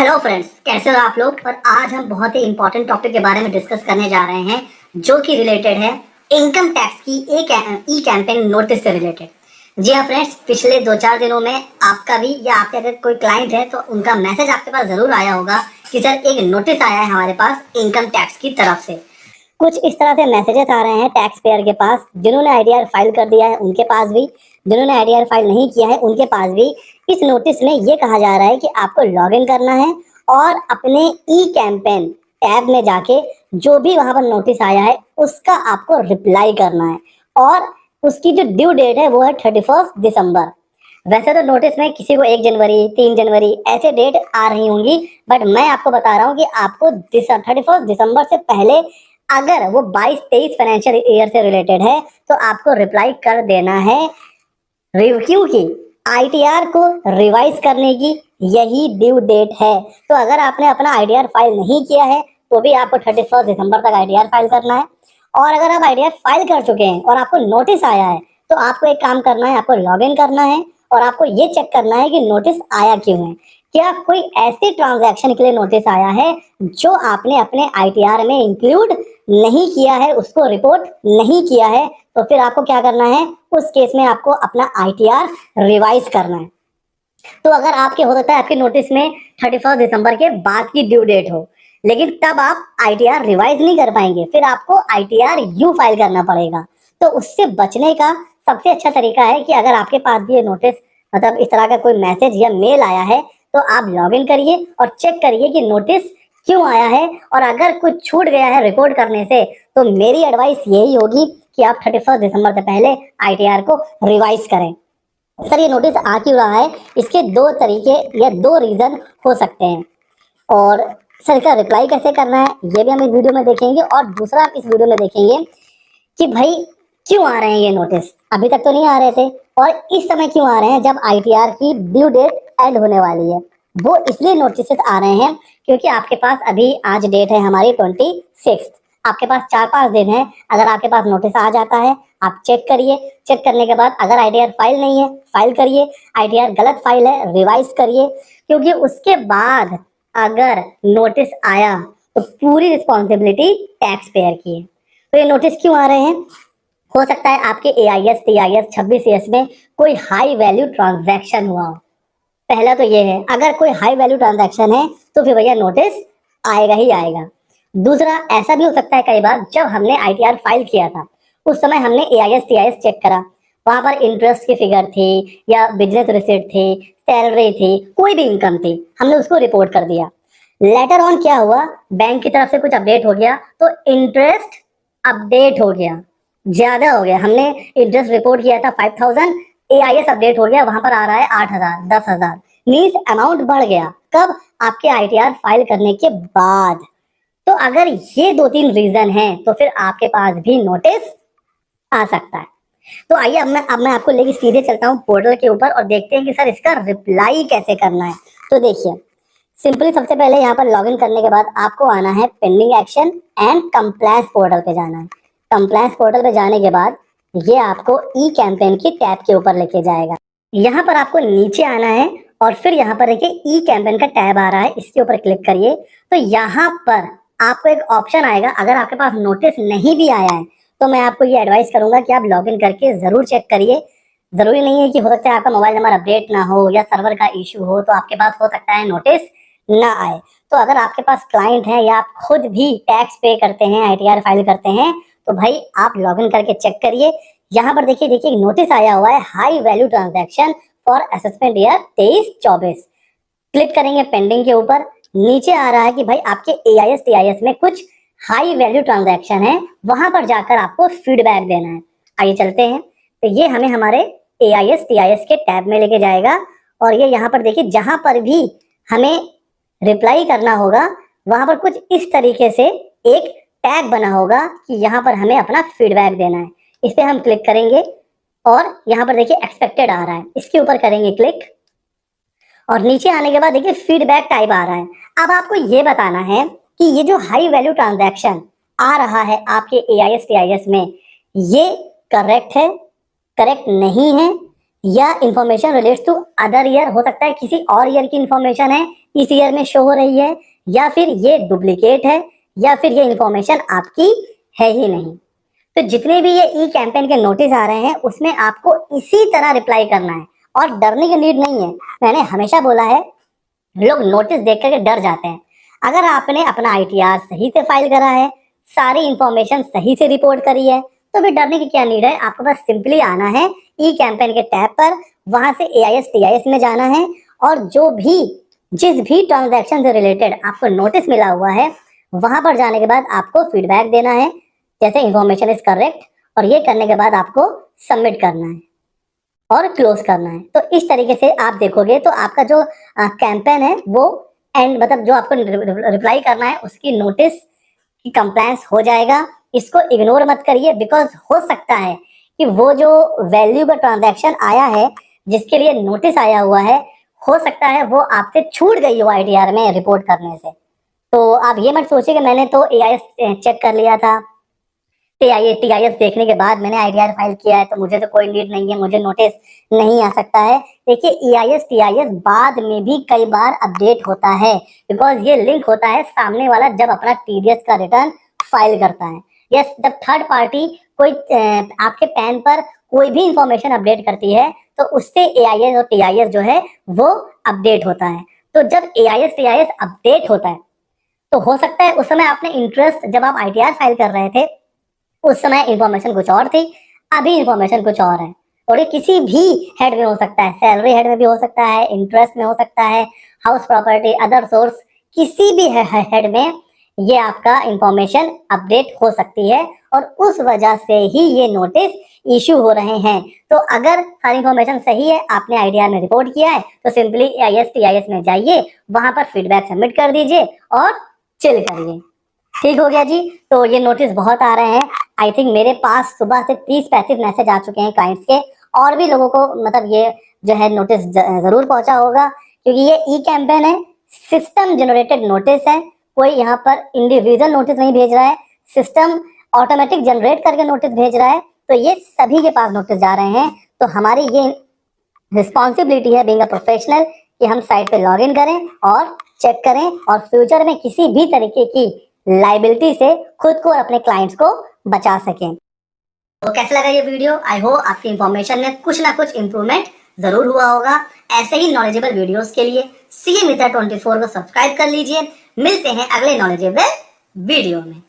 Hello friends, कैसे हो आप लोग। और आज हम बहुत ही इंपॉर्टेंट टॉपिक के बारे में डिस्कस करने जा रहे हैं जो कि रिलेटेड है इनकम टैक्स की एक ई कैंपेन नोटिस से रिलेटेड। जी हाँ फ्रेंड्स, पिछले 2-4 दिनों में आपका भी या आपके अगर कोई क्लाइंट है तो उनका मैसेज आपके पास जरूर आया होगा कि सर एक नोटिस आया है हमारे पास इनकम टैक्स की तरफ से। कुछ इस तरह से मैसेजेस आ रहे हैं टैक्स पेयर के पास, जिन्होंने आईडीआर फाइल कर दिया है उनके पास भी, जिन्होंने आईडीआर फाइल नहीं किया है उनके पास भी। इस नोटिस में ये कहा जा रहा है कि आपको लॉग इन करना है और अपने ई कैंपेन टैब में जाके जो भी वहां पर नोटिस आया है उसका आपको रिप्लाई करना है। और उसकी जो ड्यू डेट है वो है 31 दिसंबर। वैसे तो नोटिस में किसी को 1 जनवरी 3 जनवरी ऐसे डेट आ रही होंगी, बट मैं आपको बता रहा हूँ कि आपको 31 दिसंबर से पहले अगर वो 22-23 फाइनेंशियल ईयर से रिलेटेड है तो आपको रिप्लाई कर देना है। रिव्यू की आईटीआर को रिवाइज करने की यही ड्यू डेट है। तो अगर आपने अपना आईटीआर फाइल नहीं किया है तो भी आपको 31 दिसंबर तक आईटीआर फाइल करना है। और अगर आप आईटीआर फाइल कर चुके हैं और आपको नोटिस आया है तो आपको एक काम करना है, आपको लॉग इन करना है और आपको ये चेक करना है कि नोटिस आया क्यों है। क्या कोई ऐसी ट्रांजैक्शन के लिए नोटिस आया है जो आपने अपने आईटीआर में इंक्लूड नहीं किया है, उसको रिपोर्ट नहीं किया है, तो फिर आपको क्या करना है, उस केस में आपको अपना आईटीआर रिवाइज करना है। तो अगर आपके हो सकता है आपके नोटिस में 31 दिसंबर के बाद की ड्यू डेट हो, लेकिन तब आप आईटीआर रिवाइज नहीं कर पाएंगे, फिर आपको आईटीआर यू फाइल करना पड़ेगा। तो उससे बचने का सबसे अच्छा तरीका है कि अगर आपके पास भी ये नोटिस मतलब इस तरह का कोई मैसेज या मेल आया है तो आप लॉग इन करिए और चेक करिए कि नोटिस क्यों आया है। और अगर कुछ छूट गया है रिपोर्ट करने से तो मेरी एडवाइस यही होगी कि आप 31 दिसंबर से पहले आईटीआर को रिवाइज करें। सर ये नोटिस आ क्यों रहा है, इसके दो तरीके या दो रीजन हो सकते हैं। और सर इसका रिप्लाई कैसे करना है ये भी हम इस वीडियो में देखेंगे। और दूसरा हम इस वीडियो में देखेंगे कि भाई क्यों आ रहे हैं ये नोटिस, अभी तक तो नहीं आ रहे थे और इस समय क्यों आ रहे हैं जब आईटीआर की ड्यू डेट एंड होने वाली है। वो इसलिए नोटिस आ रहे हैं क्योंकि आपके पास अभी आज डेट है हमारी 26। आपके पास 4-5 दिन है। अगर आपके पास नोटिस आ जाता है आप चेक करिए, चेक करने के बाद अगर आईटीआर फाइल नहीं है फाइल करिए, आईटीआर गलत फाइल है रिवाइज करिए, क्योंकि उसके बाद अगर नोटिस आया तो पूरी रिस्पॉन्सिबिलिटी टैक्स पेयर की है। तो ये नोटिस क्यों आ रहे हैं, हो सकता है आपके एआईएस टीआईएस 26 में कोई हाई वैल्यू ट्रांजैक्शन हुआ हो। पहला तो ये है, अगर कोई हाई वैल्यू ट्रांजैक्शन है तो फिर भैया नोटिस आएगा ही आएगा। दूसरा ऐसा भी हो सकता है कई बार जब हमने आईटीआर फाइल किया था उस समय हमने एआईएस टीआईएस चेक करा, वहां पर इंटरेस्ट की फिगर थी या बिजनेस रिसिप्ट थी, सैलरी थी, कोई भी इनकम थी, हमने उसको रिपोर्ट कर दिया। लेटर ऑन क्या हुआ, बैंक की तरफ से कुछ अपडेट हो गया तो इंटरेस्ट अपडेट हो गया, ज्यादा हो गया। हमने इंटरेस्ट रिपोर्ट किया था 5000, एआईएस अपडेट हो गया, वहां पर आ रहा है 8000 10,000, मीन्स अमाउंट बढ़ गया। कब, आपके आईटीआर फाइल करने के बाद। तो अगर ये 2-3 रीजन हैं तो फिर आपके पास भी नोटिस आ सकता है। तो आइए अब मैं आपको लेके सीधे चलता हूँ पोर्टल के ऊपर और देखते हैं कि सर इसका रिप्लाई कैसे करना है। तो देखिए सिंपली सबसे पहले यहाँ पर लॉगिन करने के बाद आपको आना है pending action and compliance portal पे जाना है। कंप्लायंस पोर्टल पे जाने के बाद ये आपको ई कैंपेन की टैब के ऊपर लेके जाएगा। यहाँ पर आपको नीचे आना है और फिर यहाँ पर देखिए ई कैंपेन का टैब आ रहा है, इसके ऊपर क्लिक करिए। तो यहाँ पर आपको एक ऑप्शन आएगा, अगर आपके पास नोटिस नहीं भी आया है तो मैं आपको ये एडवाइस करूंगा कि आप लॉगिन करके जरूर चेक करिए। जरूरी नहीं है कि हो सकता है आपका मोबाइल नंबर अपडेट ना हो या सर्वर का इश्यू हो तो आपके पास हो सकता है नोटिस ना आए। तो अगर आपके पास क्लाइंट है या आप खुद भी टैक्स पे करते हैं, आईटीआर फाइल करते हैं, तो भाई आप लॉगिन करके चेक करिए। यहाँ पर देखिए देखिए नोटिस आया हुआ है high value transaction for assessment year 23-24। Click करेंगे पेंडिंग के ऊपर, नीचे आ रहा है कि भाई आपके एआईएस टीआईएस में कुछ हाई वैल्यू ट्रांजैक्शन है, वहां पर जाकर आपको फीडबैक देना है। आइए चलते हैं। तो ये हमें हमारे एआईएस टीआईएस के टैब में लेके जाएगा और ये यहाँ पर देखिए जहां पर भी हमें रिप्लाई करना होगा वहां पर कुछ इस तरीके से एक टैग बना होगा कि यहाँ पर हमें अपना फीडबैक देना है। इस पर हम क्लिक करेंगे और यहाँ पर देखिए एक्सपेक्टेड आ रहा है, इसके ऊपर करेंगे क्लिक और नीचे आने के बाद देखिए फीडबैक टाइप आ रहा है। अब आपको ये बताना है कि ये जो हाई वैल्यू ट्रांजैक्शन आ रहा है आपके एआईएस टीआईएस में ये करेक्ट है, करेक्ट नहीं है, या information relates to other year, हो सकता है किसी और ईयर की इंफॉर्मेशन है इस ईयर में शो हो रही है, या फिर ये डुप्लीकेट है, या फिर ये इंफॉर्मेशन आपकी है ही नहीं। तो जितने भी ये ई कैंपेन के नोटिस आ रहे हैं उसमें आपको इसी तरह रिप्लाई करना है और डरने की नीड नहीं है। मैंने हमेशा बोला है, लोग नोटिस देख करके डर जाते हैं। अगर आपने अपना आईटीआर सही से फाइल करा है, सारी इंफॉर्मेशन सही से रिपोर्ट करी है, तो भी डरने की क्या नीड है। आपको बस सिंपली आना है ई कैंपेन के टैब पर, वहां से एआईएस टीआईएस में जाना है और जिस भी ट्रांजैक्शन से रिलेटेड आपको नोटिस मिला हुआ है वहां पर जाने के बाद आपको फीडबैक देना है, जैसे इंफॉर्मेशन इज करेक्ट, और ये करने के बाद आपको सबमिट करना है और क्लोज करना है। तो इस तरीके से आप देखोगे तो आपका जो कैंपेन है वो एंड मतलब जो आपको रिप्लाई करना है उसकी नोटिस की कंप्लायंस हो जाएगा। इसको इग्नोर मत करिए, बिकॉज हो सकता है कि वो जो वैल्यू का ट्रांजैक्शन आया है जिसके लिए नोटिस आया हुआ है, हो सकता है वो आपसे छूट गई हो आईटीआर में रिपोर्ट करने से। तो आप ये मत सोचिए कि मैंने तो एआईएस चेक कर लिया था, टीआईएस देखने के बाद मैंने आईटीआर फाइल किया है, तो मुझे तो कोई नीड नहीं है, मुझे नोटिस नहीं आ सकता है। देखिए एआईएस टीआईएस बाद में भी कई बार अपडेट होता है, बिकॉज ये लिंक होता है सामने वाला जब अपना टीडीएस का रिटर्न फाइल करता है। यस, जब थर्ड पार्टी कोई आपके पैन पर कोई भी इंफॉर्मेशन अपडेट करती है तो उससे एआईएस और टीआईएस जो है वो अपडेट होता है। तो जब एआईएस टीआईएस अपडेट होता है तो हो सकता है उस समय आपने इंटरेस्ट, जब आप आईटीआर फाइल कर रहे थे उस समय इंफॉर्मेशन कुछ और थी, अभी इंफॉर्मेशन कुछ और है। और ये किसी भी हेड में हो सकता है, सैलरी हेड में भी हो सकता है, इंटरेस्ट में हो सकता है, हाउस प्रॉपर्टी, अदर सोर्स, किसी भी हेड में ये आपका इंफॉर्मेशन अपडेट हो सकती है और उस वजह से ही ये नोटिस इशू हो रहे हैं। तो अगर सारी इंफॉर्मेशन सही है, आपने आईटीआर में रिपोर्ट किया है, तो सिंपली एआईएस टीआईएस में जाइए, वहां पर फीडबैक सबमिट कर दीजिए और चिल करिए। ठीक हो गया जी। तो ये नोटिस बहुत आ रहे हैं, आई थिंक मेरे पास सुबह से 30-35 मैसेज आ चुके हैं क्लाइंट्स के, और भी लोगों को मतलब ये जो है नोटिस जरूर पहुंचा होगा, क्योंकि ये ई कैंपेन है, सिस्टम जनरेटेड नोटिस है। कोई यहाँ पर इंडिविजुअल नोटिस नहीं भेज रहा है, सिस्टम ऑटोमेटिक जनरेट करके नोटिस भेज रहा है। तो ये सभी के पास नोटिस जा रहे हैं। तो हमारी ये रिस्पॉन्सिबिलिटी है बीइंग अ प्रोफेशनल कि हम साइट पे लॉग इन करें और चेक करें और फ्यूचर में किसी भी तरीके की लाइबिलिटी से खुद को और अपने क्लाइंट्स को बचा सकें। तो कैसा लगा ये वीडियो? आई होप आपकी इंफॉर्मेशन में कुछ ना कुछ इंप्रूवमेंट जरूर हुआ होगा। ऐसे ही नॉलेजेबल वीडियोस के लिए सीए मित्रा 24 को सब्सक्राइब कर लीजिए। मिलते हैं अगले नॉलेजेबल वीडियो में।